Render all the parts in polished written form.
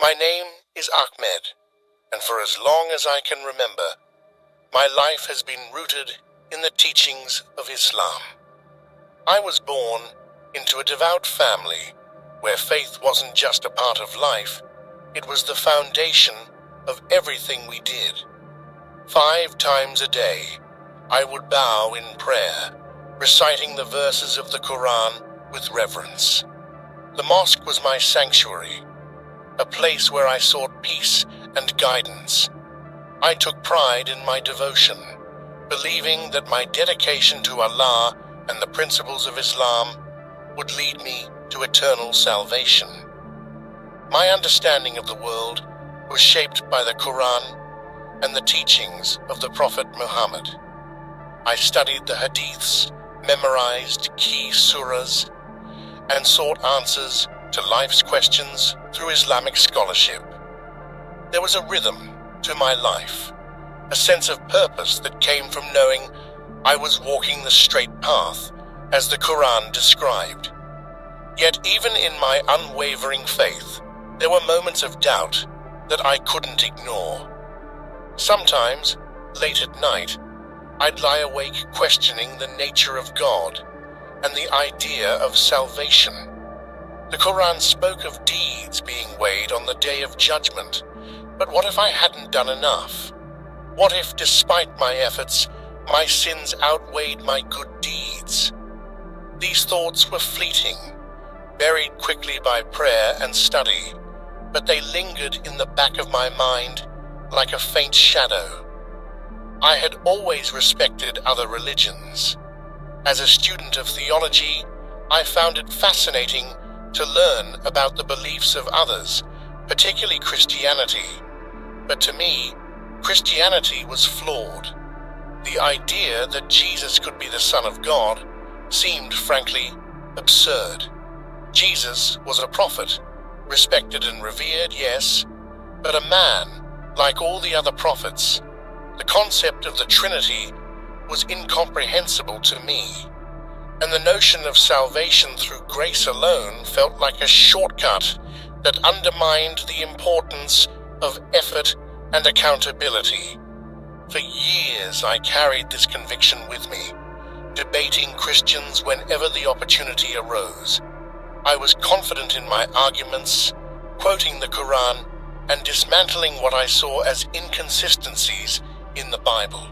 My name is Ahmed, and for as long as I can remember, my life has been rooted in the teachings of Islam. I was born into a devout family where faith wasn't just a part of life, it was the foundation of everything we did. 5 times a day, I would bow in prayer, reciting the verses of the Quran with reverence. The mosque was my sanctuary, a place where I sought peace and guidance. I took pride in my devotion, believing that my dedication to Allah and the principles of Islam would lead me to eternal salvation. My understanding of the world was shaped by the Quran and the teachings of the Prophet Muhammad. I studied the hadiths, memorized key surahs, and sought answers to life's questions through Islamic scholarship. There was a rhythm to my life, a sense of purpose that came from knowing I was walking the straight path, as the Quran described. Yet even in my unwavering faith, there were moments of doubt that I couldn't ignore. Sometimes, late at night, I'd lie awake questioning the nature of God and the idea of salvation. The Quran spoke of deeds being weighed on the day of judgment, but what if I hadn't done enough? What if, despite my efforts, my sins outweighed my good deeds? These thoughts were fleeting, buried quickly by prayer and study, but they lingered in the back of my mind like a faint shadow. I had always respected other religions. As a student of theology, I found it fascinating to learn about the beliefs of others, particularly Christianity. But to me, Christianity was flawed. The idea that Jesus could be the Son of God seemed, frankly, absurd. Jesus was a prophet, respected and revered, yes, but a man like all the other prophets. The concept of the Trinity was incomprehensible to me, and the notion of salvation through grace alone felt like a shortcut that undermined the importance of effort and accountability. For years I carried this conviction with me, debating Christians whenever the opportunity arose. I was confident in my arguments, quoting the Quran and dismantling what I saw as inconsistencies in the Bible.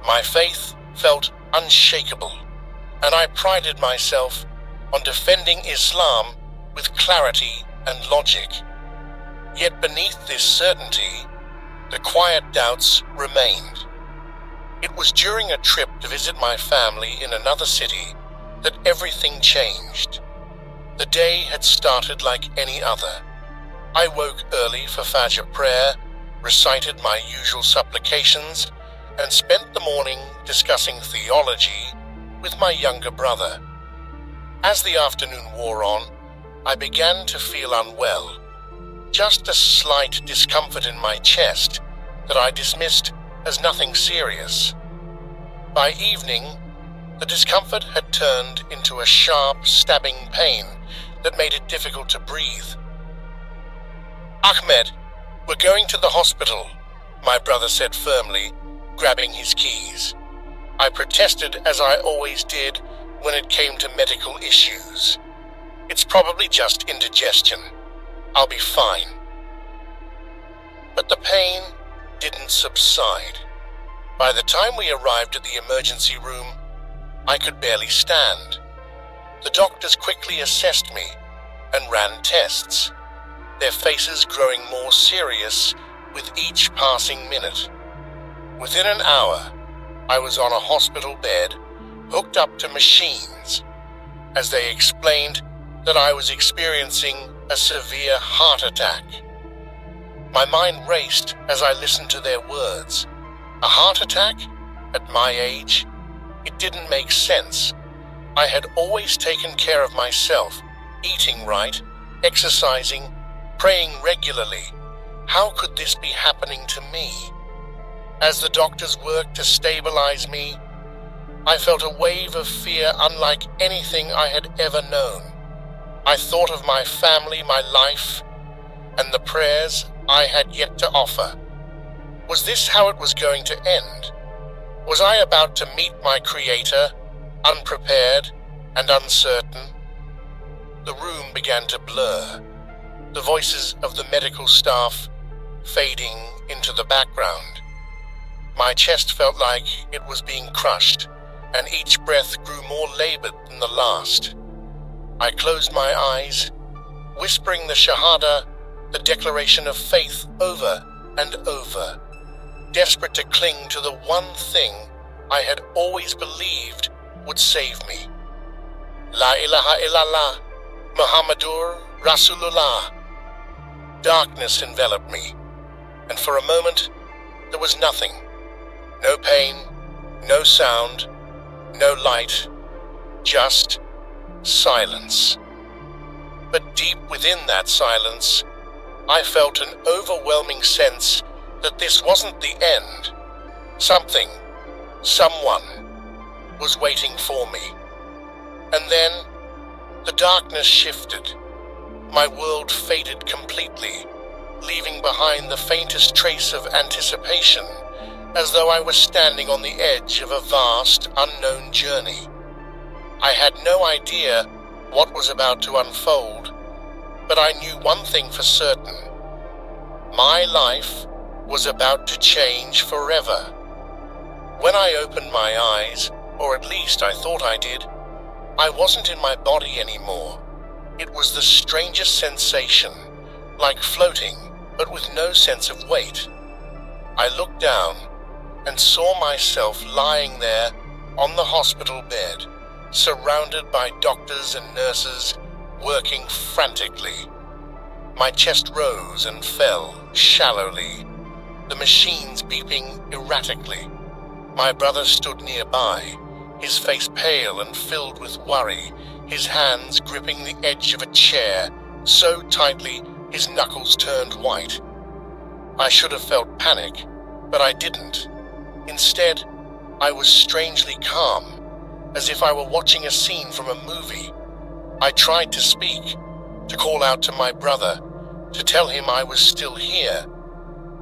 My faith felt unshakable, and I prided myself on defending Islam with clarity and logic. Yet beneath this certainty, the quiet doubts remained. It was during a trip to visit my family in another city that everything changed. The day had started like any other. I woke early for Fajr prayer, recited my usual supplications, and spent the morning discussing theology with my younger brother. As the afternoon wore on, I began to feel unwell, just a slight discomfort in my chest that I dismissed as nothing serious. By evening, the discomfort had turned into a sharp, stabbing pain that made it difficult to breathe. "Ahmed, we're going to the hospital," my brother said firmly, grabbing his keys. I protested, as I always did when it came to medical issues. "It's probably just indigestion. I'll be fine." But the pain didn't subside. By the time we arrived at the emergency room, I could barely stand. The doctors quickly assessed me and ran tests, their faces growing more serious with each passing minute. Within an hour, I was on a hospital bed, hooked up to machines, as they explained that I was experiencing a severe heart attack. My mind raced as I listened to their words. A heart attack? At my age? It didn't make sense. I had always taken care of myself, eating right, exercising, praying regularly. How could this be happening to me? As the doctors worked to stabilize me, I felt a wave of fear unlike anything I had ever known. I thought of my family, my life, and the prayers I had yet to offer. Was this how it was going to end? Was I about to meet my Creator, unprepared and uncertain? The room began to blur, the voices of the medical staff fading into the background. My chest felt like it was being crushed, and each breath grew more labored than the last. I closed my eyes, whispering the Shahada, the declaration of faith, over and over, desperate to cling to the one thing I had always believed would save me. La ilaha illallah, Muhammadur Rasulullah. Darkness enveloped me, and for a moment there was nothing. No pain, no sound, no light, just silence. But deep within that silence, I felt an overwhelming sense that this wasn't the end. Something, someone, was waiting for me. And then, the darkness shifted. My world faded completely, leaving behind the faintest trace of anticipation, as though I was standing on the edge of a vast, unknown journey. I had no idea what was about to unfold, but I knew one thing for certain. My life was about to change forever. When I opened my eyes, or at least I thought I did, I wasn't in my body anymore. It was the strangest sensation, like floating, but with no sense of weight. I looked down and saw myself lying there on the hospital bed, surrounded by doctors and nurses working frantically. My chest rose and fell shallowly, the machines beeping erratically. My brother stood nearby, his face pale and filled with worry, his hands gripping the edge of a chair so tightly his knuckles turned white. I should have felt panic, but I didn't. Instead, I was strangely calm, as if I were watching a scene from a movie. I tried to speak, to call out to my brother, to tell him I was still here,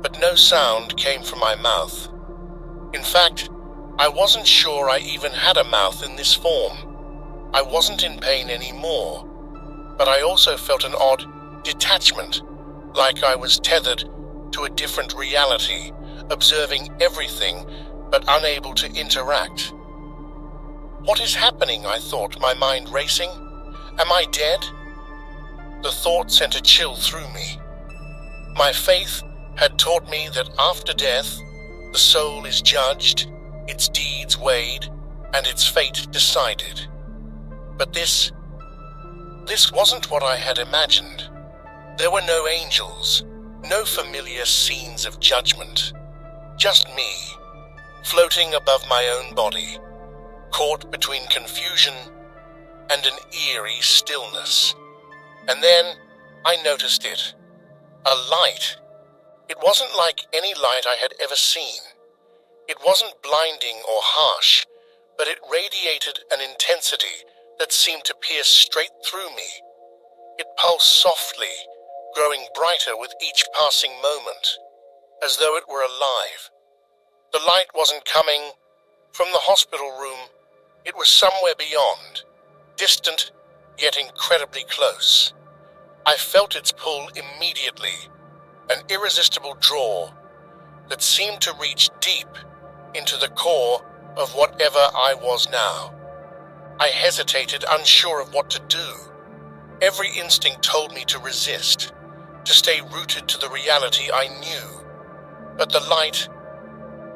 but no sound came from my mouth. In fact, I wasn't sure I even had a mouth in this form. I wasn't in pain anymore, but I also felt an odd detachment, like I was tethered to a different reality, observing everything but unable to interact. What is happening? I thought, my mind racing. Am I dead? The thought sent a chill through me. My faith had taught me that after death, the soul is judged, its deeds weighed, and its fate decided. But this wasn't what I had imagined. There were no angels, no familiar scenes of judgment. Just me, floating above my own body, caught between confusion and an eerie stillness. And then I noticed it. A light. It wasn't like any light I had ever seen. It wasn't blinding or harsh, but it radiated an intensity that seemed to pierce straight through me. It pulsed softly, growing brighter with each passing moment, as though it were alive. The light wasn't coming from the hospital room. It was somewhere beyond, distant yet incredibly close. I felt its pull immediately, an irresistible draw that seemed to reach deep into the core of whatever I was now. I hesitated, unsure of what to do. Every instinct told me to resist, to stay rooted to the reality I knew. But the light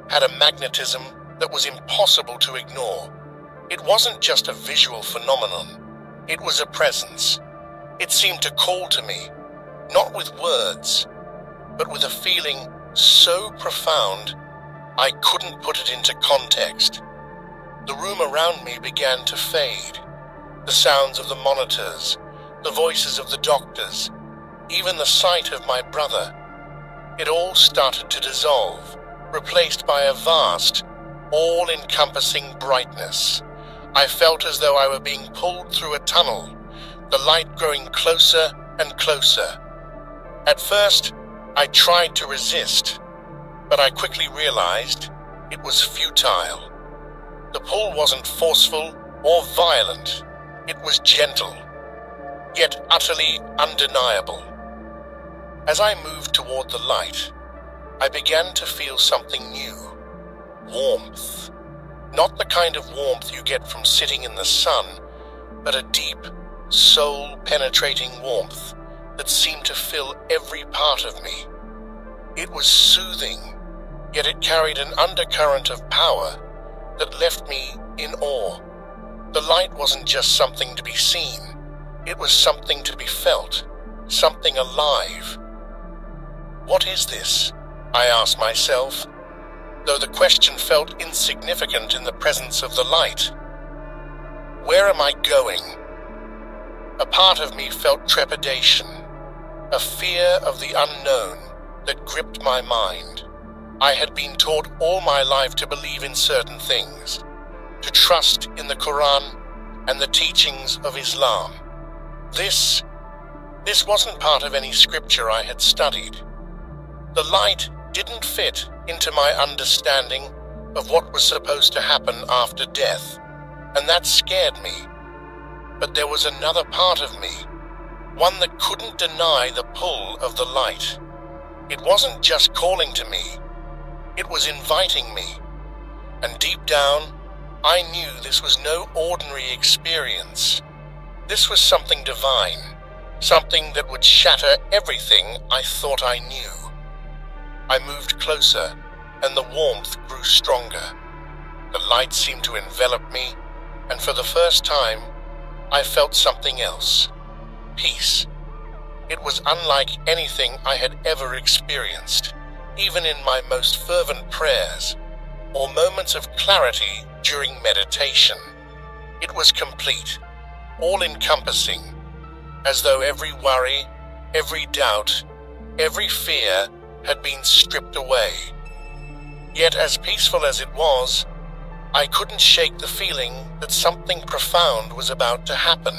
had a magnetism that was impossible to ignore. It wasn't just a visual phenomenon. It was a presence. It seemed to call to me, not with words, but with a feeling so profound I couldn't put it into context. The room around me began to fade. The sounds of the monitors, the voices of the doctors, even the sight of my brother. It all started to dissolve, replaced by a vast, all-encompassing brightness. I felt as though I were being pulled through a tunnel, the light growing closer and closer. At first, I tried to resist, but I quickly realized it was futile. The pull wasn't forceful or violent. It was gentle, yet utterly undeniable. As I moved toward the light, I began to feel something new. Warmth. Not the kind of warmth you get from sitting in the sun, but a deep, soul-penetrating warmth that seemed to fill every part of me. It was soothing, yet it carried an undercurrent of power that left me in awe. The light wasn't just something to be seen. It was something to be felt, something alive. What is this? I asked myself, though the question felt insignificant in the presence of the light. Where am I going? A part of me felt trepidation, a fear of the unknown that gripped my mind. I had been taught all my life to believe in certain things, to trust in the Quran and the teachings of Islam. This wasn't part of any scripture I had studied. The light didn't fit into my understanding of what was supposed to happen after death, and that scared me. But there was another part of me, one that couldn't deny the pull of the light. It wasn't just calling to me, it was inviting me. And deep down, I knew this was no ordinary experience. This was something divine, something that would shatter everything I thought I knew. I moved closer, and the warmth grew stronger. The light seemed to envelop me, and for the first time, I felt something else. Peace. It was unlike anything I had ever experienced, even in my most fervent prayers, or moments of clarity during meditation. It was complete, all-encompassing, as though every worry, every doubt, every fear had been stripped away. Yet as peaceful as it was, I couldn't shake the feeling that something profound was about to happen.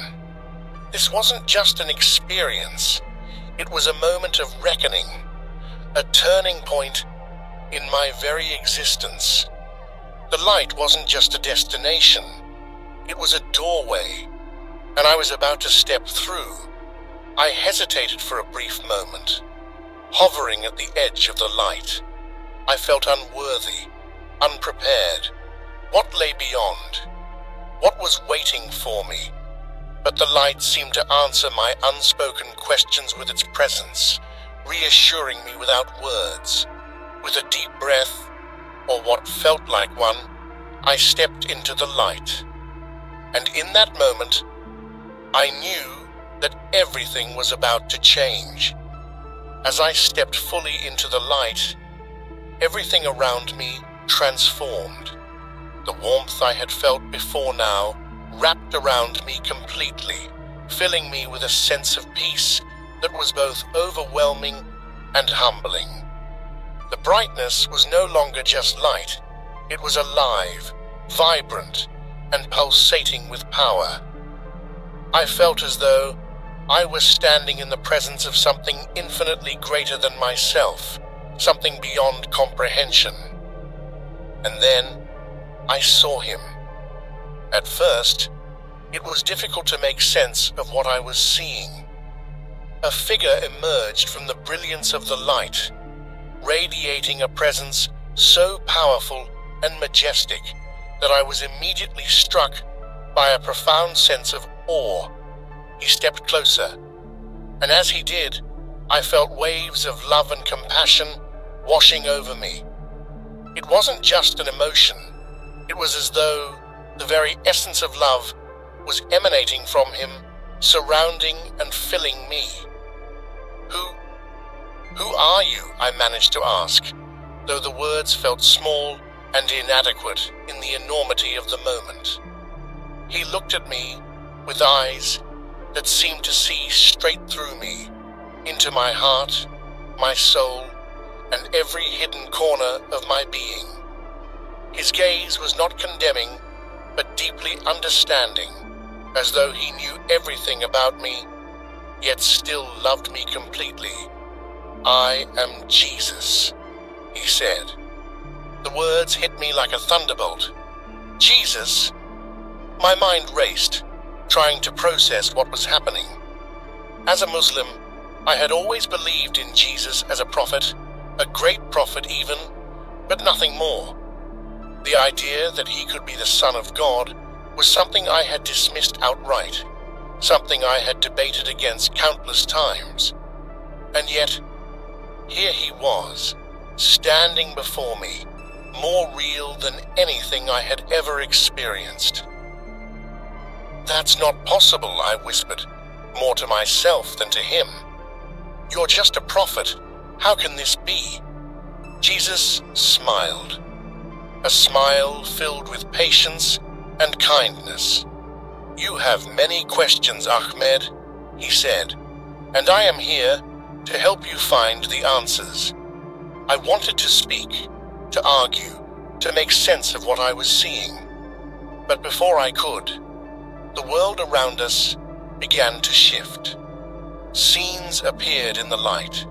This wasn't just an experience, it was a moment of reckoning, a turning point in my very existence. The light wasn't just a destination, it was a doorway, and I was about to step through. I hesitated for a brief moment, hovering at the edge of the light. I felt unworthy, unprepared. What lay beyond? What was waiting for me? But the light seemed to answer my unspoken questions with its presence, reassuring me without words. With a deep breath, or what felt like one, I stepped into the light. And in that moment, I knew that everything was about to change. As I stepped fully into the light, everything around me transformed. The warmth I had felt before now wrapped around me completely, filling me with a sense of peace that was both overwhelming and humbling. The brightness was no longer just light, it was alive, vibrant, and pulsating with power. I felt as though I was standing in the presence of something infinitely greater than myself, something beyond comprehension. And then I saw him. At first, it was difficult to make sense of what I was seeing. A figure emerged from the brilliance of the light, radiating a presence so powerful and majestic that I was immediately struck by a profound sense of awe. He stepped closer, and as he did, I felt waves of love and compassion washing over me. It wasn't just an emotion, it was as though the very essence of love was emanating from him, surrounding and filling me. Who are you? I managed to ask, though the words felt small and inadequate in the enormity of the moment. He looked at me with eyes that seemed to see straight through me, into my heart, my soul, and every hidden corner of my being. His gaze was not condemning, but deeply understanding, as though he knew everything about me, yet still loved me completely. "I am Jesus," he said. The words hit me like a thunderbolt. Jesus? My mind raced, trying to process what was happening. As a Muslim, I had always believed in Jesus as a prophet, a great prophet even, but nothing more. The idea that he could be the Son of God was something I had dismissed outright, something I had debated against countless times. And yet, here he was, standing before me, more real than anything I had ever experienced. "That's not possible," I whispered, more to myself than to him. "You're just a prophet. How can this be?" Jesus smiled, a smile filled with patience and kindness. "You have many questions, Ahmed," he said, "and I am here to help you find the answers." I wanted to speak, to argue, to make sense of what I was seeing. But before I could, the world around us began to shift. Scenes appeared in the light,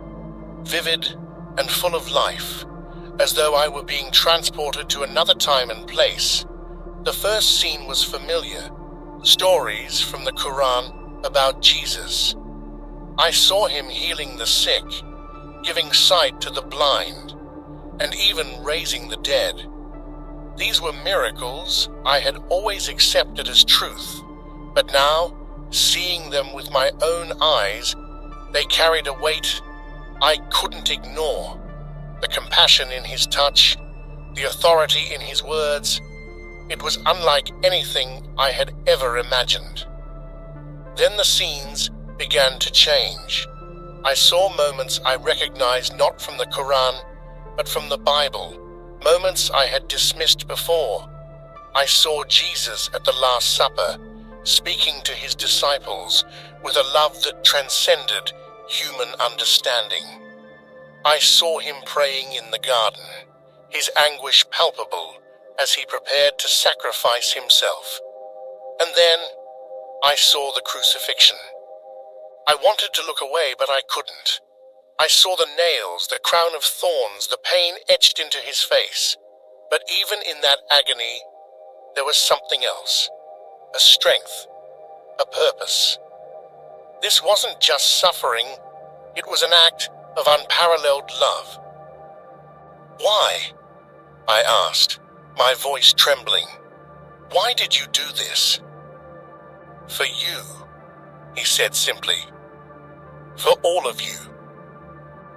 vivid and full of life, as though I were being transported to another time and place. The first scene was familiar, stories from the Quran about Jesus. I saw him healing the sick, giving sight to the blind, and even raising the dead. These were miracles I had always accepted as truth, but now, seeing them with my own eyes, they carried a weight I couldn't ignore. The compassion in his touch, the authority in his words, it was unlike anything I had ever imagined. Then the scenes began to change. I saw moments I recognized not from the Quran, but from the Bible, moments I had dismissed before. I saw Jesus at the Last Supper, speaking to his disciples with a love that transcended human understanding. I saw him praying in the garden, his anguish palpable as he prepared to sacrifice himself. And then I saw the crucifixion. I wanted to look away, but I couldn't. I saw the nails, the crown of thorns, the pain etched into his face. But even in that agony, there was something else, a strength, a purpose. This wasn't just suffering, it was an act of unparalleled love. "Why?" I asked, my voice trembling. "Why did you do this?" "For you," he said simply. "For all of you."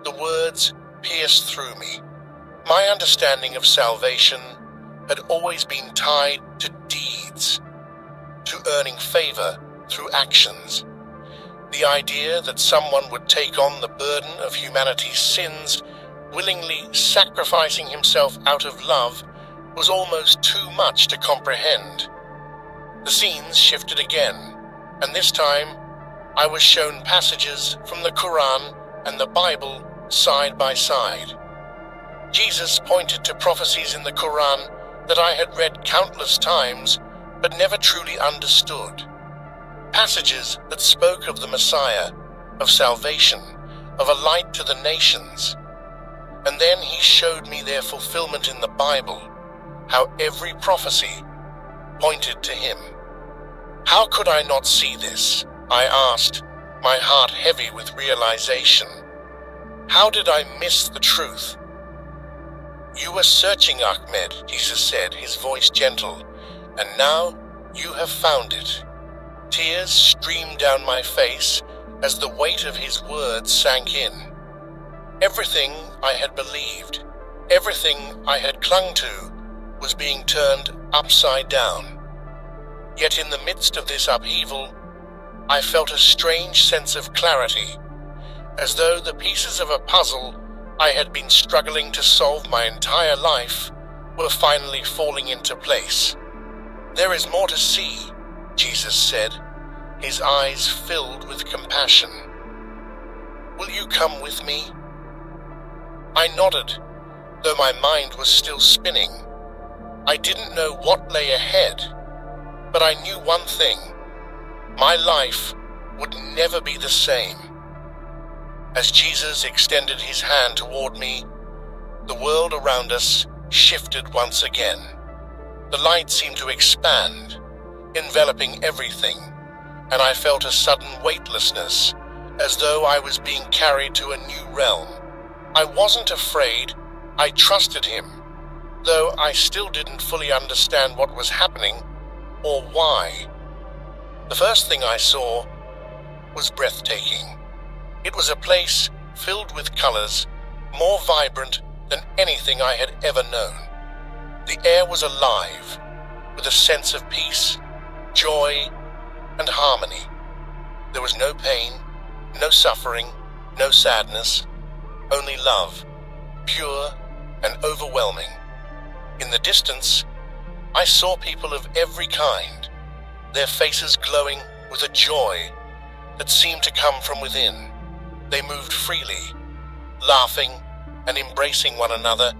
The words pierced through me. My understanding of salvation had always been tied to deeds, to earning favor through actions. The idea that someone would take on the burden of humanity's sins, willingly sacrificing himself out of love, was almost too much to comprehend. The scenes shifted again, and this time I was shown passages from the Quran and the Bible side by side. Jesus pointed to prophecies in the Quran that I had read countless times but never truly understood. Passages that spoke of the Messiah, of salvation, of a light to the nations. And then he showed me their fulfillment in the Bible, how every prophecy pointed to him. How could I not see this? I asked, my heart heavy with realization. How did I miss the truth? "You were searching, Ahmed," Jesus said, his voice gentle, "and now you have found it." Tears streamed down my face as the weight of his words sank in. Everything I had believed, everything I had clung to, was being turned upside down. Yet in the midst of this upheaval, I felt a strange sense of clarity, as though the pieces of a puzzle I had been struggling to solve my entire life were finally falling into place. "There is more to see," Jesus said, his eyes filled with compassion. "Will you come with me?" I nodded, though my mind was still spinning. I didn't know what lay ahead, but I knew one thing: my life would never be the same. As Jesus extended his hand toward me, the world around us shifted once again. The light seemed to expand, enveloping everything, and I felt a sudden weightlessness, as though I was being carried to a new realm. I wasn't afraid, I trusted him, though I still didn't fully understand what was happening or why. The first thing I saw was breathtaking. It was a place filled with colors, more vibrant than anything I had ever known. The air was alive, with a sense of peace, joy, and harmony. There was no pain, no suffering, no sadness, only love, pure and overwhelming. In the distance, I saw people of every kind, their faces glowing with a joy that seemed to come from within. They moved freely, laughing and embracing one another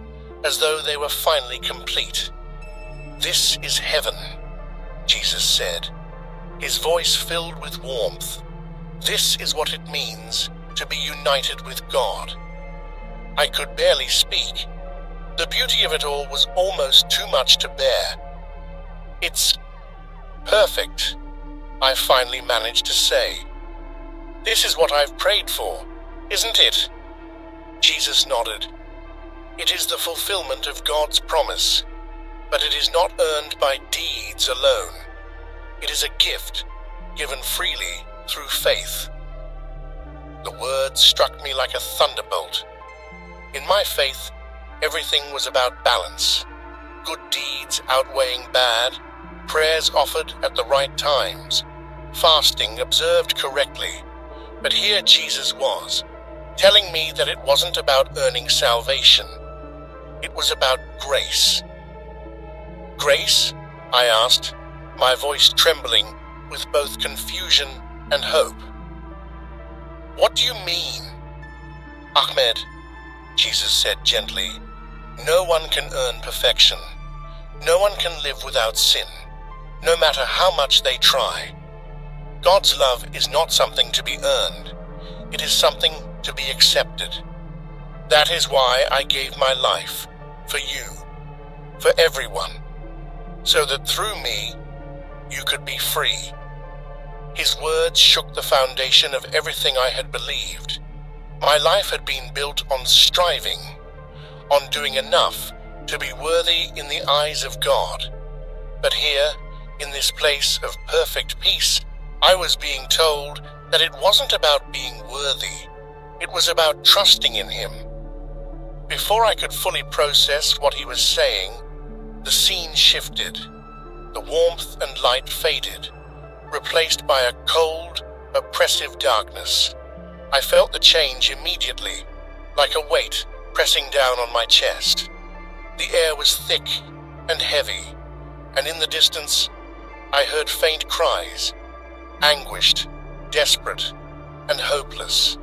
as though they were finally complete. "This is heaven," Jesus said, his voice filled with warmth. "This is what it means to be united with God." I could barely speak. The beauty of it all was almost too much to bear. "It's perfect," I finally managed to say. "This is what I've prayed for, isn't it?" Jesus nodded. "It is the fulfillment of God's promise, but it is not earned by deeds alone. It is a gift given freely through faith." The words struck me like a thunderbolt. In my faith, everything was about balance, good deeds outweighing bad, prayers offered at the right times, fasting observed correctly. But here Jesus was, telling me that it wasn't about earning salvation. It was about grace. "Grace?" I asked, my voice trembling with both confusion and hope. "What do you mean?" "Ahmed," Jesus said gently, "no one can earn perfection. No one can live without sin, no matter how much they try. God's love is not something to be earned. It is something to be accepted. That is why I gave my life, for you, for everyone, so that through me, you could be free." His words shook the foundation of everything I had believed. My life had been built on striving, on doing enough to be worthy in the eyes of God. But here, in this place of perfect peace, I was being told that it wasn't about being worthy. It was about trusting in him. Before I could fully process what he was saying, the scene shifted. The warmth and light faded, replaced by a cold, oppressive darkness. I felt the change immediately, like a weight pressing down on my chest. The air was thick and heavy, and in the distance, I heard faint cries, anguished, desperate, and hopeless.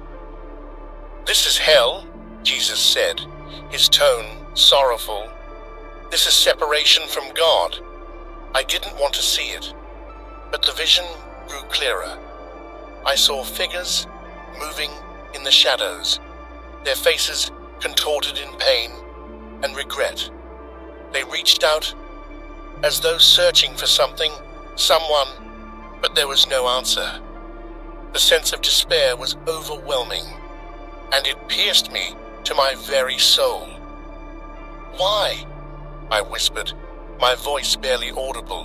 "This is hell," Jesus said, his tone sorrowful. "This is separation from God." I didn't want to see it, but the vision grew clearer. I saw figures moving in the shadows, their faces contorted in pain and regret. They reached out as though searching for something, someone, but there was no answer. The sense of despair was overwhelming, and it pierced me to my very soul. "Why?" I whispered, my voice barely audible.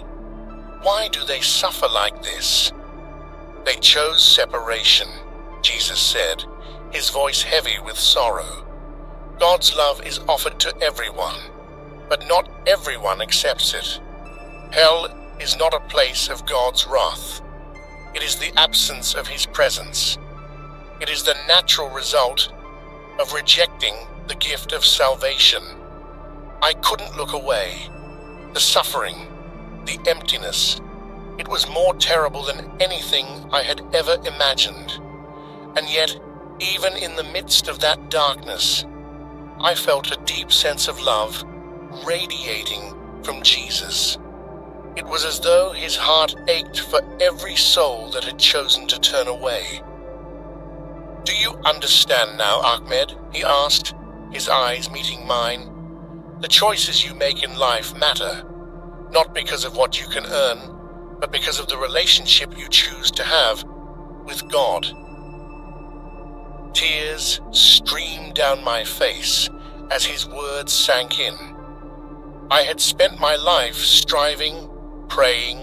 "Why do they suffer like this?" "They chose separation," Jesus said, his voice heavy with sorrow. "God's love is offered to everyone, but not everyone accepts it. Hell is not a place of God's wrath. It is the absence of his presence. It is the natural result of rejecting the gift of salvation." I couldn't look away. The suffering, the emptiness, it was more terrible than anything I had ever imagined. And yet, even in the midst of that darkness, I felt a deep sense of love radiating from Jesus. It was as though his heart ached for every soul that had chosen to turn away. "Do you understand now, Ahmed?" he asked, his eyes meeting mine. "The choices you make in life matter, not because of what you can earn, but because of the relationship you choose to have with God." Tears streamed down my face as his words sank in. I had spent my life striving, praying,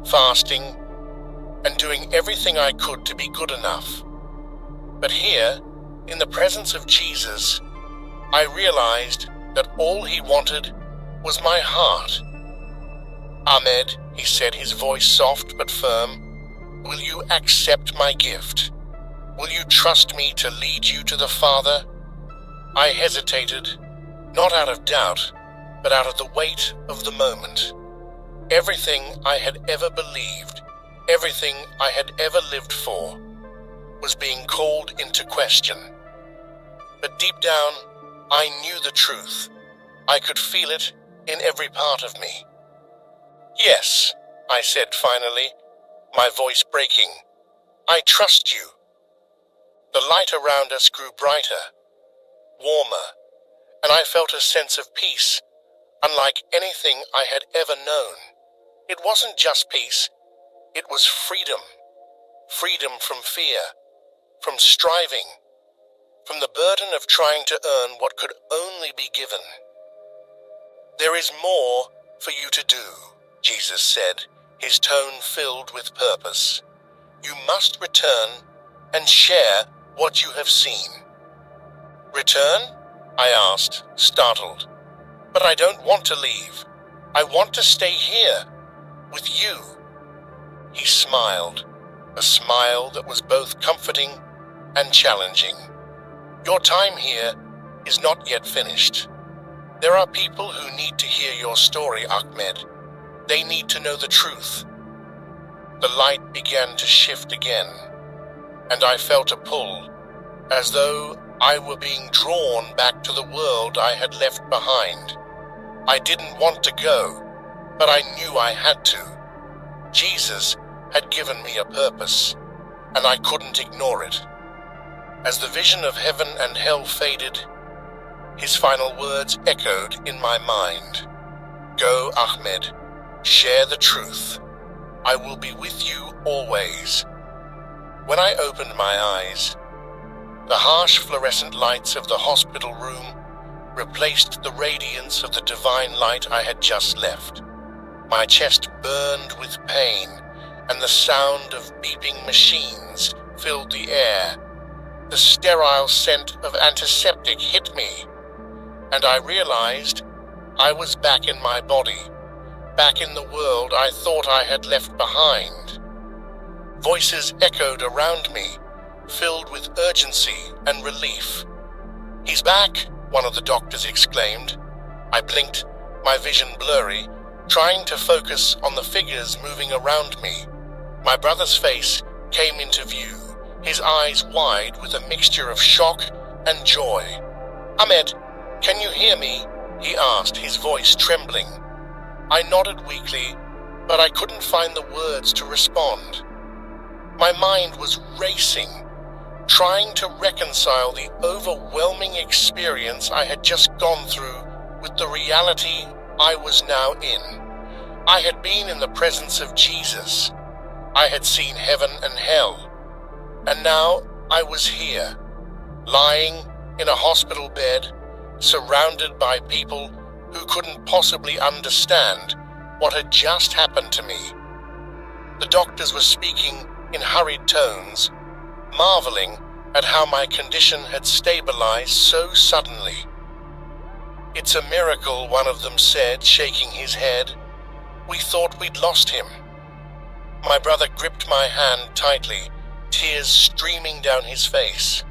fasting, and doing everything I could to be good enough. But here, in the presence of Jesus, I realized that all he wanted was my heart. "Ahmed," he said, his voice soft but firm, "will you accept my gift? Will you trust me to lead you to the Father?" I hesitated, not out of doubt, but out of the weight of the moment. Everything I had ever believed, everything I had ever lived for, was being called into question. But deep down, I knew the truth. I could feel it in every part of me. "Yes," I said finally, my voice breaking. "I trust you." The light around us grew brighter, warmer, and I felt a sense of peace, unlike anything I had ever known. It wasn't just peace, it was freedom. Freedom from fear, from striving, from the burden of trying to earn what could only be given. "There is more for you to do," Jesus said, his tone filled with purpose. "You must return and share what you have seen." "Return?" I asked, startled. "But I don't want to leave. I want to stay here, with you." He smiled, a smile that was both comforting and challenging. "Your time here is not yet finished. There are people who need to hear your story, Ahmed. They need to know the truth." The light began to shift again, and I felt a pull, as though I were being drawn back to the world I had left behind. I didn't want to go, but I knew I had to. Jesus had given me a purpose, and I couldn't ignore it. As the vision of heaven and hell faded, his final words echoed in my mind. "Go, Ahmed, share the truth. I will be with you always." When I opened my eyes, the harsh fluorescent lights of the hospital room replaced the radiance of the divine light I had just left. My chest burned with pain, and the sound of beeping machines filled the air. The sterile scent of antiseptic hit me, and I realized I was back in my body, back in the world I thought I had left behind. Voices echoed around me, filled with urgency and relief. "He's back," one of the doctors exclaimed. I blinked, my vision blurry, trying to focus on the figures moving around me. My brother's face came into view, his eyes wide with a mixture of shock and joy. "Ahmed, can you hear me?" he asked, his voice trembling. I nodded weakly, but I couldn't find the words to respond. My mind was racing, trying to reconcile the overwhelming experience I had just gone through with the reality I was now in. I had been in the presence of Jesus. I had seen heaven and hell. And now I was here, lying in a hospital bed, surrounded by people who couldn't possibly understand what had just happened to me. The doctors were speaking in hurried tones, marveling at how my condition had stabilized so suddenly. "It's a miracle," one of them said, shaking his head. "We thought we'd lost him." My brother gripped my hand tightly, tears streaming down his face.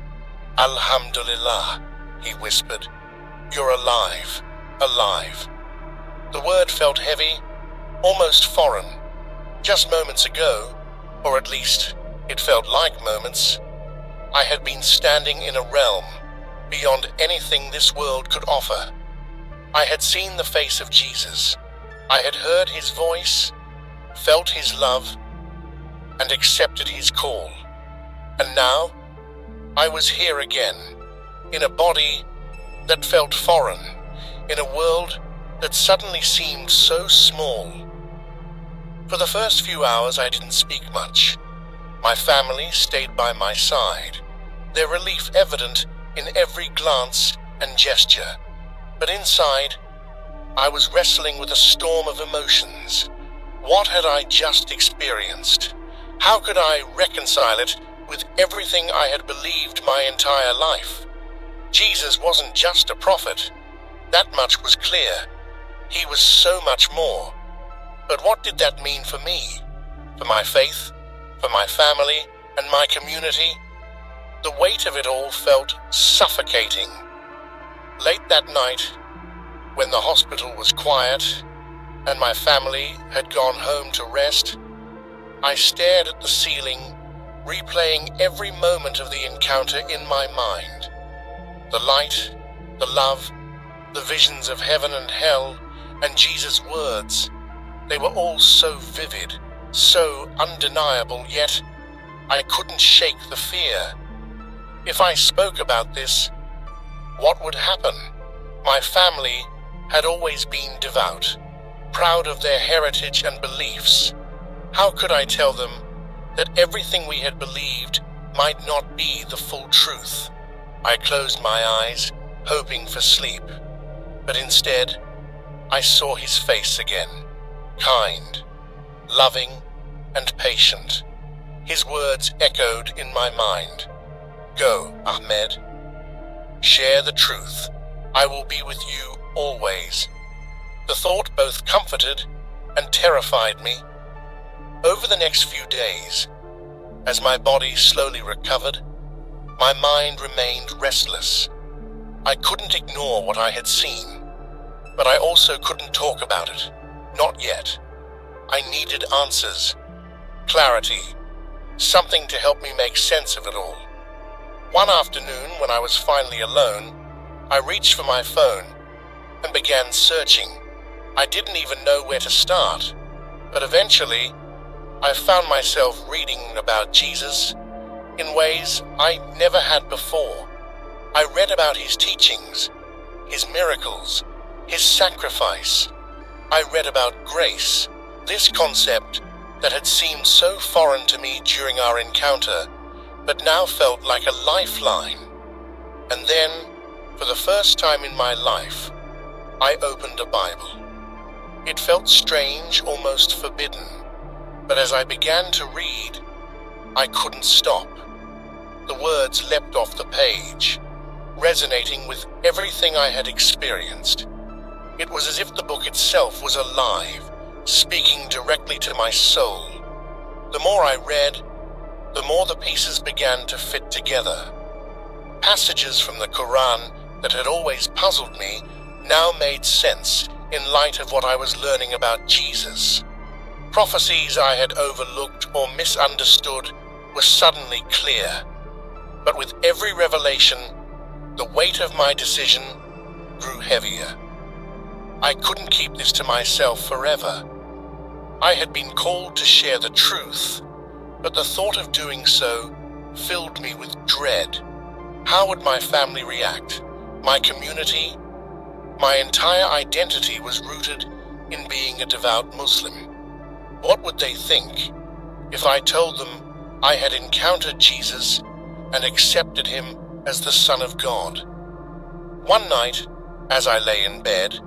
"Alhamdulillah," he whispered. "You're alive, alive." The word felt heavy, almost foreign. Just moments ago, or at least it felt like moments, I had been standing in a realm beyond anything this world could offer. I had seen the face of Jesus. I had heard his voice, felt his love, and accepted his call. And now, I was here again, in a body that felt foreign, in a world that suddenly seemed so small. For the first few hours I didn't speak much. My family stayed by my side, their relief evident in every glance and gesture. But inside, I was wrestling with a storm of emotions. What had I just experienced? How could I reconcile it with everything I had believed my entire life? Jesus wasn't just a prophet. That much was clear. He was so much more. But what did that mean for me? For my faith? For my family and my community? The weight of it all felt suffocating. Late that night, when the hospital was quiet and my family had gone home to rest, I stared at the ceiling, replaying every moment of the encounter in my mind. The light, the love, the visions of heaven and hell, and Jesus' words, they were all so vivid, so undeniable, yet I couldn't shake the fear. If I spoke about this, what would happen? My family had always been devout, proud of their heritage and beliefs. How could I tell them that everything we had believed might not be the full truth? I closed my eyes, hoping for sleep, but instead, I saw his face again, kind, loving, and patient. His words echoed in my mind. Go, Ahmed. Share the truth. I will be with you always. The thought both comforted and terrified me. Over the next few days, as my body slowly recovered, my mind remained restless. I couldn't ignore what I had seen, but I also couldn't talk about it. Not yet. I needed answers, clarity, something to help me make sense of it all. One afternoon, when I was finally alone, I reached for my phone and began searching. I didn't even know where to start, but eventually, I found myself reading about Jesus in ways I never had before. I read about his teachings, his miracles, his sacrifice. I read about grace, this concept that had seemed so foreign to me during our encounter, but now felt like a lifeline. And then, for the first time in my life, I opened a Bible. It felt strange, almost forbidden, but as I began to read, I couldn't stop. The words leapt off the page, resonating with everything I had experienced. It was as if the book itself was alive, speaking directly to my soul. The more I read, the more the pieces began to fit together. Passages from the Quran that had always puzzled me now made sense in light of what I was learning about Jesus. Prophecies I had overlooked or misunderstood were suddenly clear. But with every revelation, the weight of my decision grew heavier. I couldn't keep this to myself forever. I had been called to share the truth, but the thought of doing so filled me with dread. How would my family react? My community? My entire identity was rooted in being a devout Muslim. What would they think if I told them I had encountered Jesus and accepted him as the Son of God? One night, as I lay in bed,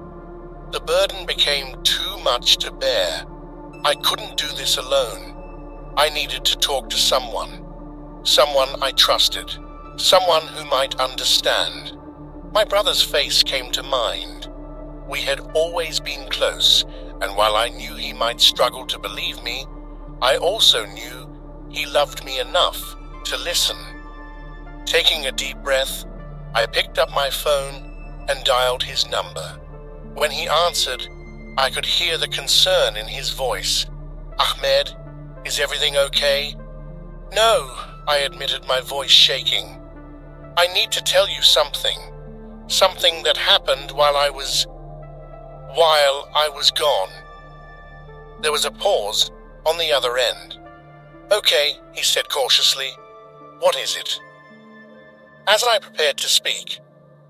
the burden became too much to bear. I couldn't do this alone. I needed to talk to someone I trusted, someone who might understand. My brother's face came to mind. We had always been close, and while I knew he might struggle to believe me, I also knew he loved me enough to listen. Taking a deep breath, I picked up my phone and dialed his number. When he answered, I could hear the concern in his voice. Ahmed, is everything okay? No, I admitted, my voice shaking. I need to tell you something. Something that happened while I was gone. There was a pause on the other end. Okay, he said cautiously. What is it? As I prepared to speak,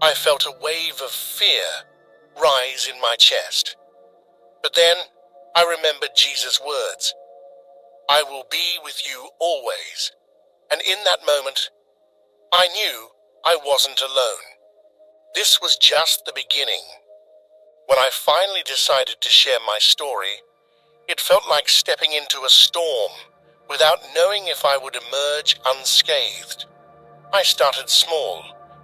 I felt a wave of fear rise in my chest. But then I remembered Jesus' words, "I will be with you always." And in that moment, I knew I wasn't alone. This was just the beginning. When I finally decided to share my story, it felt like stepping into a storm without knowing if I would emerge unscathed. I started small,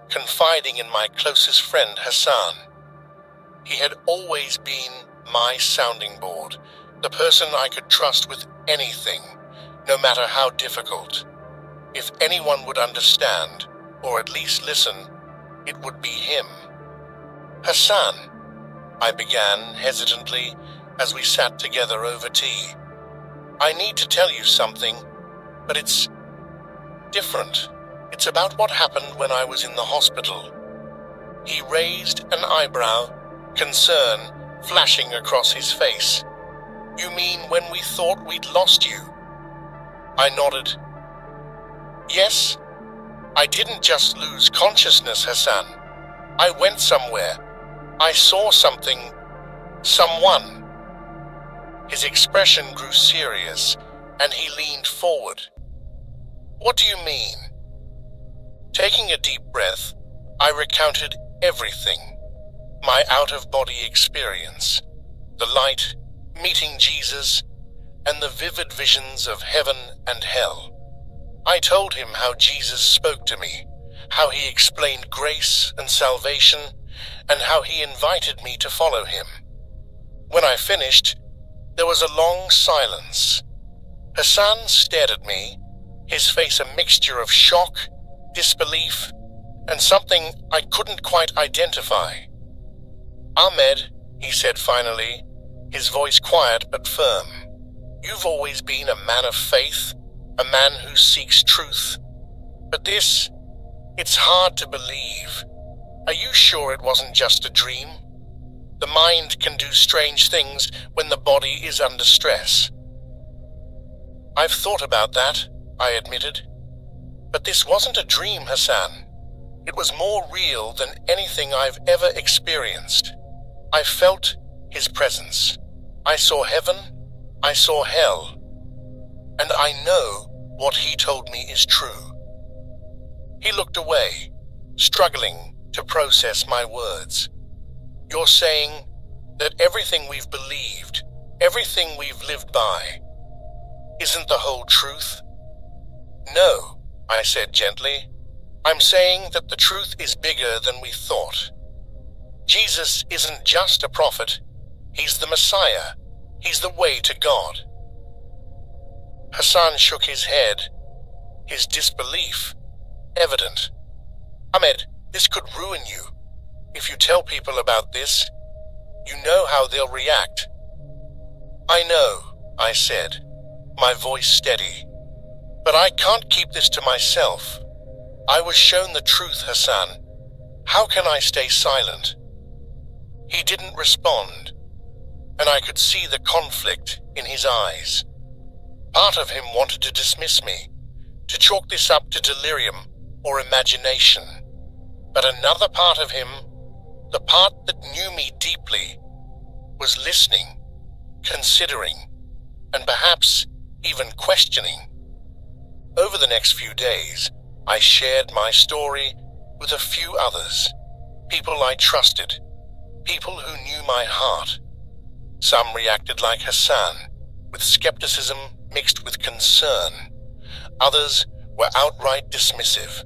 confiding in my closest friend Hassan. He had always been my sounding board, the person I could trust with anything, no matter how difficult. If anyone would understand, or at least listen, it would be him. "Hassan," I began hesitantly as we sat together over tea. "I need to tell you something, but it's different. It's about what happened when I was in the hospital." He raised an eyebrow, concern flashing across his face. "You mean when we thought we'd lost you?" I nodded. "Yes, I didn't just lose consciousness, Hassan. I went somewhere. I saw something, someone." His expression grew serious, and he leaned forward. "What do you mean?" Taking a deep breath, I recounted everything. My out-of-body experience, the light, meeting Jesus, and the vivid visions of heaven and hell. I told him how Jesus spoke to me, how he explained grace and salvation, and how he invited me to follow him. When I finished, there was a long silence. Hassan stared at me, his face a mixture of shock, disbelief, and something I couldn't quite identify. "Ahmed," he said finally, his voice quiet but firm, "you've always been a man of faith, a man who seeks truth. But this, it's hard to believe. Are you sure it wasn't just a dream? The mind can do strange things when the body is under stress." "I've thought about that," I admitted. "But this wasn't a dream, Hassan. It was more real than anything I've ever experienced. I felt his presence. I saw heaven, I saw hell, and I know what he told me is true." He looked away, struggling to process my words. "You're saying that everything we've believed, everything we've lived by, isn't the whole truth?" "No," I said gently. "I'm saying that the truth is bigger than we thought. Jesus isn't just a prophet. He's the Messiah. He's the way to God." Hassan shook his head, his disbelief evident. "Ahmed, this could ruin you. If you tell people about this, you know how they'll react." "I know," I said, my voice steady. "But I can't keep this to myself. I was shown the truth, Hassan. How can I stay silent?" He didn't respond, and I could see the conflict in his eyes. Part of him wanted to dismiss me, to chalk this up to delirium or imagination. But another part of him, the part that knew me deeply, was listening, considering, and perhaps even questioning. Over the next few days, I shared my story with a few others, people I trusted, people who knew my heart. Some reacted like Hassan, with skepticism mixed with concern. Others were outright dismissive,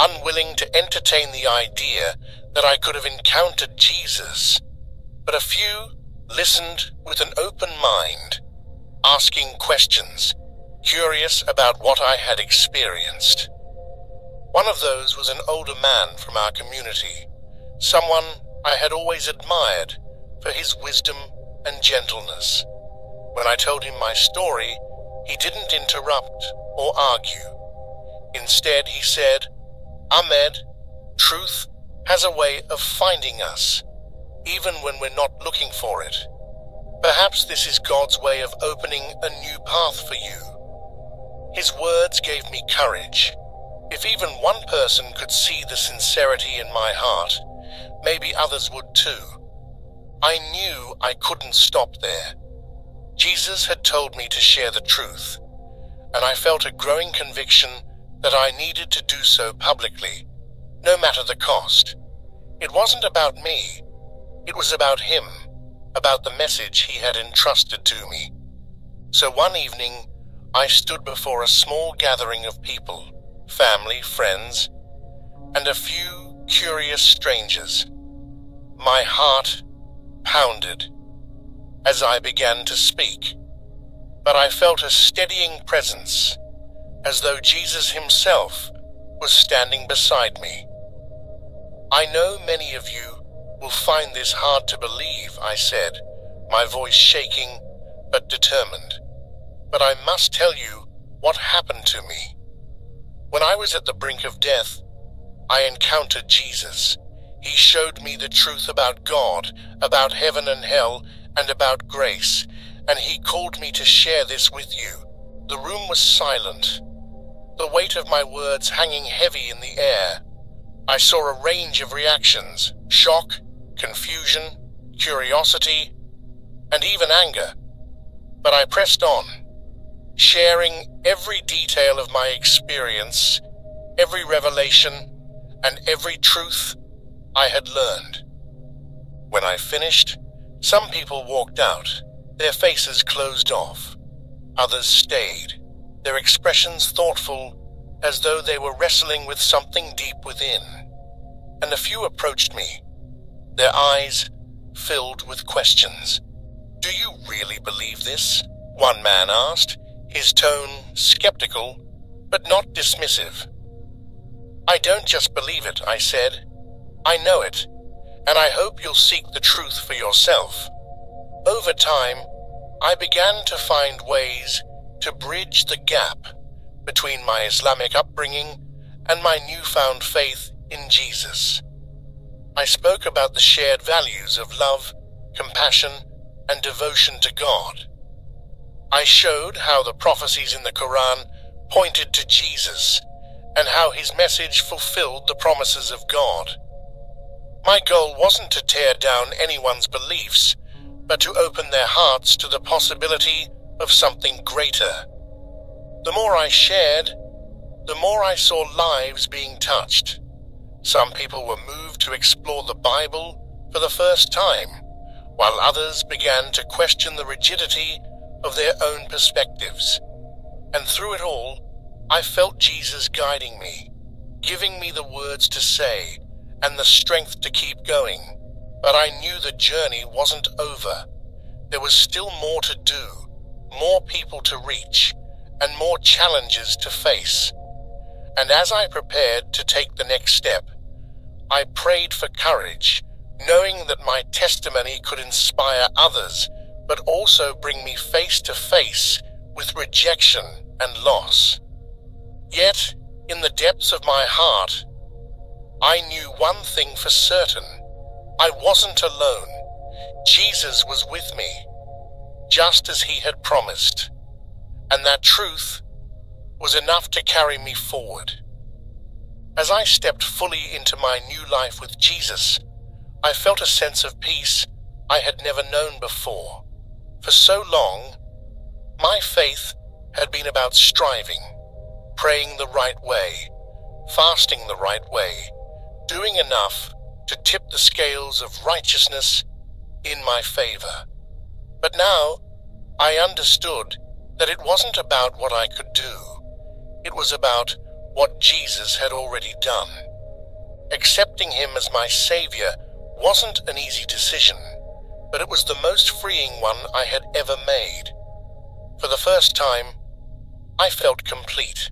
unwilling to entertain the idea that I could have encountered Jesus. But a few listened with an open mind, asking questions, curious about what I had experienced. One of those was an older man from our community, someone I had always admired for his wisdom and gentleness. When I told him my story, he didn't interrupt or argue. Instead, he said, "Ahmed, truth has a way of finding us, even when we're not looking for it. Perhaps this is God's way of opening a new path for you." His words gave me courage. If even one person could see the sincerity in my heart, maybe others would too. I knew I couldn't stop there. Jesus had told me to share the truth, and I felt a growing conviction that I needed to do so publicly, no matter the cost. It wasn't about me. It was about him, about the message he had entrusted to me. So one evening, I stood before a small gathering of people, family, friends, and a few curious strangers. My heart pounded as I began to speak, but I felt a steadying presence, as though Jesus himself was standing beside me. I know many of you will find this hard to believe, I said, my voice shaking but determined. But I must tell you what happened to me. When I was at the brink of death, I encountered Jesus. He showed me the truth about God, about heaven and hell, and about grace, and he called me to share this with you. The room was silent, the weight of my words hanging heavy in the air. I saw a range of reactions: shock, confusion, curiosity, and even anger. But I pressed on, sharing every detail of my experience, every revelation, and every truth I had learned. When I finished, some people walked out, their faces closed off. Others stayed, their expressions thoughtful, as though they were wrestling with something deep within. And a few approached me, their eyes filled with questions. "Do you really believe this?" one man asked, his tone skeptical, but not dismissive. "I don't just believe it," I said. "I know it, and I hope you'll seek the truth for yourself." Over time, I began to find ways to bridge the gap between my Islamic upbringing and my newfound faith in Jesus. I spoke about the shared values of love, compassion, and devotion to God. I showed how the prophecies in the Quran pointed to Jesus and how his message fulfilled the promises of God. My goal wasn't to tear down anyone's beliefs, but to open their hearts to the possibility of something greater. The more I shared, the more I saw lives being touched. Some people were moved to explore the Bible for the first time, while others began to question the rigidity of their own perspectives. And through it all, I felt Jesus guiding me, giving me the words to say and the strength to keep going. But I knew the journey wasn't over. There was still more to do, more people to reach, and more challenges to face. And as I prepared to take the next step, I prayed for courage, knowing that my testimony could inspire others, but also bring me face to face with rejection and loss. Yet, in the depths of my heart, I knew one thing for certain. I wasn't alone. Jesus was with me, just as he had promised, and that truth was enough to carry me forward. As I stepped fully into my new life with Jesus, I felt a sense of peace I had never known before. For so long, my faith had been about striving, praying the right way, fasting the right way, doing enough to tip the scales of righteousness in my favor. But now, I understood that it wasn't about what I could do. It was about what Jesus had already done. Accepting him as my Savior wasn't an easy decision, but it was the most freeing one I had ever made. For the first time, I felt complete.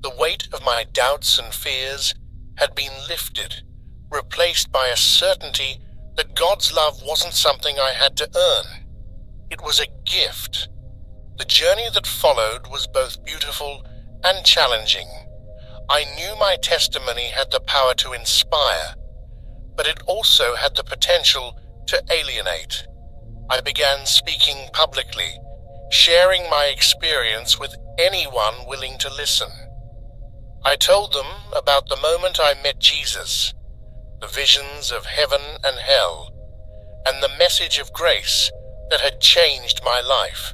The weight of my doubts and fears had been lifted, replaced by a certainty that God's love wasn't something I had to earn. It was a gift. The journey that followed was both beautiful and challenging. I knew my testimony had the power to inspire, but it also had the potential to alienate. I began speaking publicly, sharing my experience with anyone willing to listen. I told them about the moment I met Jesus, the visions of heaven and hell, and the message of grace that had changed my life.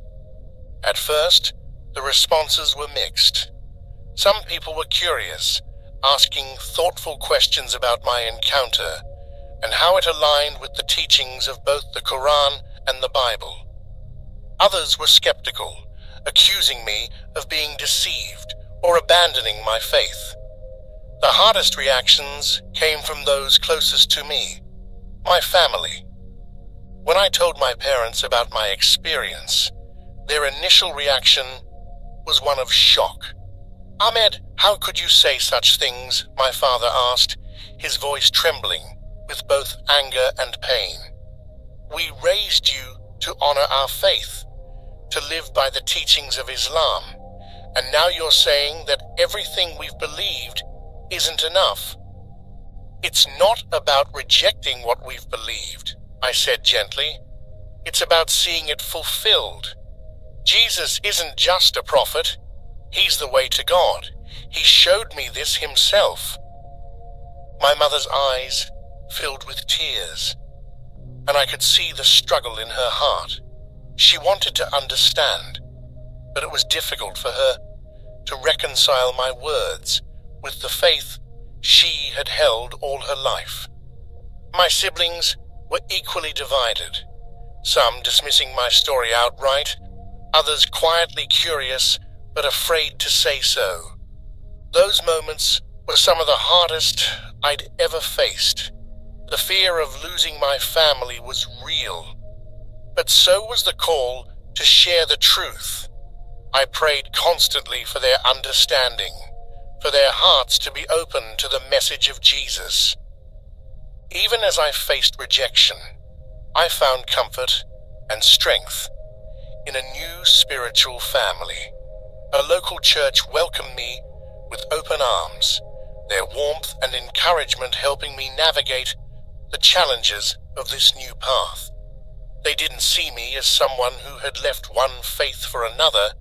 At first, the responses were mixed. Some people were curious, asking thoughtful questions about my encounter and how it aligned with the teachings of both the Quran and the Bible. Others were skeptical, accusing me of being deceived or abandoning my faith. The hardest reactions came from those closest to me, my family. When I told my parents about my experience, their initial reaction was one of shock. "Ahmed, how could you say such things?" my father asked, his voice trembling with both anger and pain. "We raised you to honor our faith, to live by the teachings of Islam, and now you're saying that everything we've believed isn't enough." "It's not about rejecting what we've believed," I said gently. "It's about seeing it fulfilled. Jesus isn't just a prophet. He's the way to God. He showed me this himself." My mother's eyes filled with tears, and I could see the struggle in her heart. She wanted to understand, but it was difficult for her to reconcile my words with the faith she had held all her life. My siblings were equally divided, some dismissing my story outright, others quietly curious but afraid to say so. Those moments were some of the hardest I'd ever faced. The fear of losing my family was real, but so was the call to share the truth. I prayed constantly for their understanding, for their hearts to be open to the message of Jesus. Even as I faced rejection, I found comfort and strength in a new spiritual family. A local church welcomed me with open arms, their warmth and encouragement helping me navigate the challenges of this new path. They didn't see me as someone who had left one faith for another.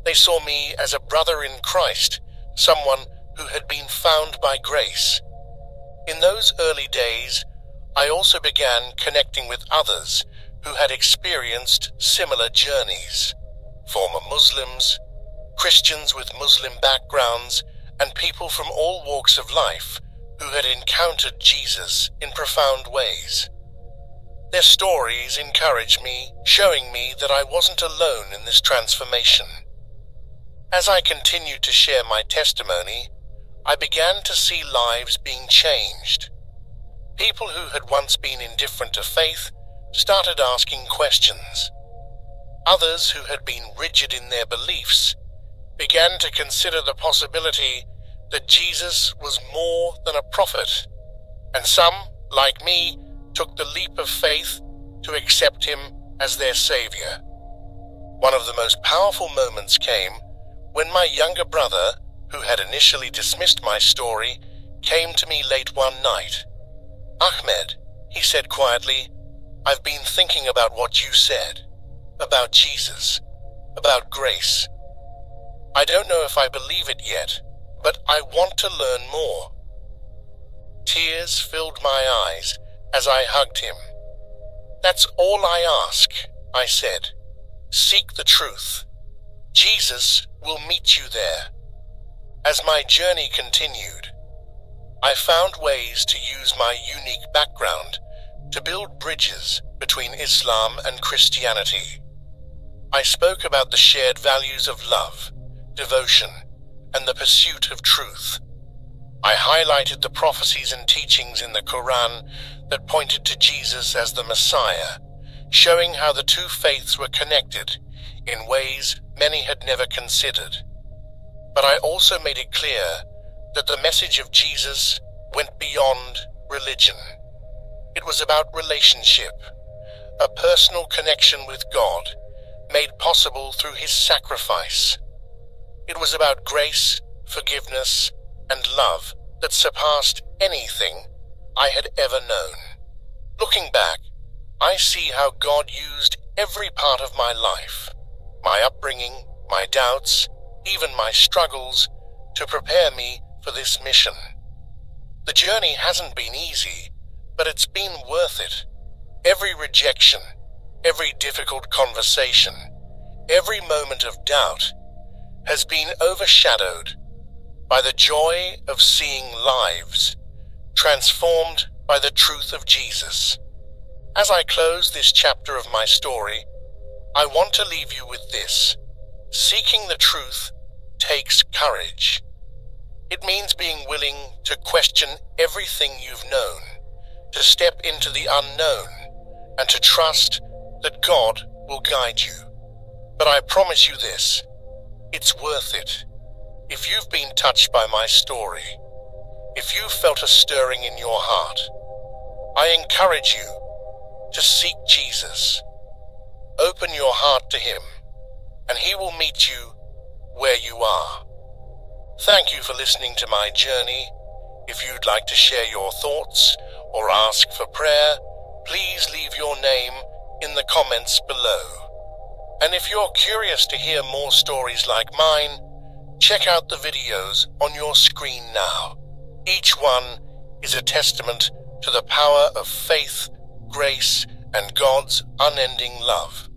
They saw me as a brother in Christ, someone who had been found by grace. In those early days, I also began connecting with others who had experienced similar journeys. Former Muslims, Christians with Muslim backgrounds, and people from all walks of life who had encountered Jesus in profound ways. Their stories encouraged me, showing me that I wasn't alone in this transformation. As I continued to share my testimony, I began to see lives being changed. People who had once been indifferent to faith started asking questions. Others who had been rigid in their beliefs began to consider the possibility that Jesus was more than a prophet, and some, like me, took the leap of faith to accept him as their savior. One of the most powerful moments came when my younger brother, who had initially dismissed my story, came to me late one night. "Ahmed," he said quietly, "I've been thinking about what you said, about Jesus, about grace. I don't know if I believe it yet, but I want to learn more." Tears filled my eyes as I hugged him. "That's all I ask," I said. "Seek the truth. Jesus will meet you there." As my journey continued, I found ways to use my unique background to build bridges between Islam and Christianity. I spoke about the shared values of love, devotion, and the pursuit of truth. I highlighted the prophecies and teachings in the Quran that pointed to Jesus as the Messiah, showing how the two faiths were connected in ways many had never considered. But I also made it clear that the message of Jesus went beyond religion. It was about relationship, a personal connection with God, made possible through his sacrifice. It was about grace, forgiveness, and love that surpassed anything I had ever known. Looking back, I see how God used every part of my life, my upbringing, my doubts, even my struggles, to prepare me for this mission. The journey hasn't been easy, but it's been worth it. Every rejection, every difficult conversation, every moment of doubt has been overshadowed by the joy of seeing lives transformed by the truth of Jesus. As I close this chapter of my story, I want to leave you with this. Seeking the truth takes courage. It means being willing to question everything you've known, to step into the unknown, and to trust that God will guide you. But I promise you this, it's worth it. If you've been touched by my story, if you've felt a stirring in your heart, I encourage you to seek Jesus. Open your heart to him, and he will meet you where you are. Thank you for listening to my journey. If you'd like to share your thoughts or ask for prayer, please leave your name in the comments below. And if you're curious to hear more stories like mine, check out the videos on your screen now. Each one is a testament to the power of faith, grace, and God's unending love.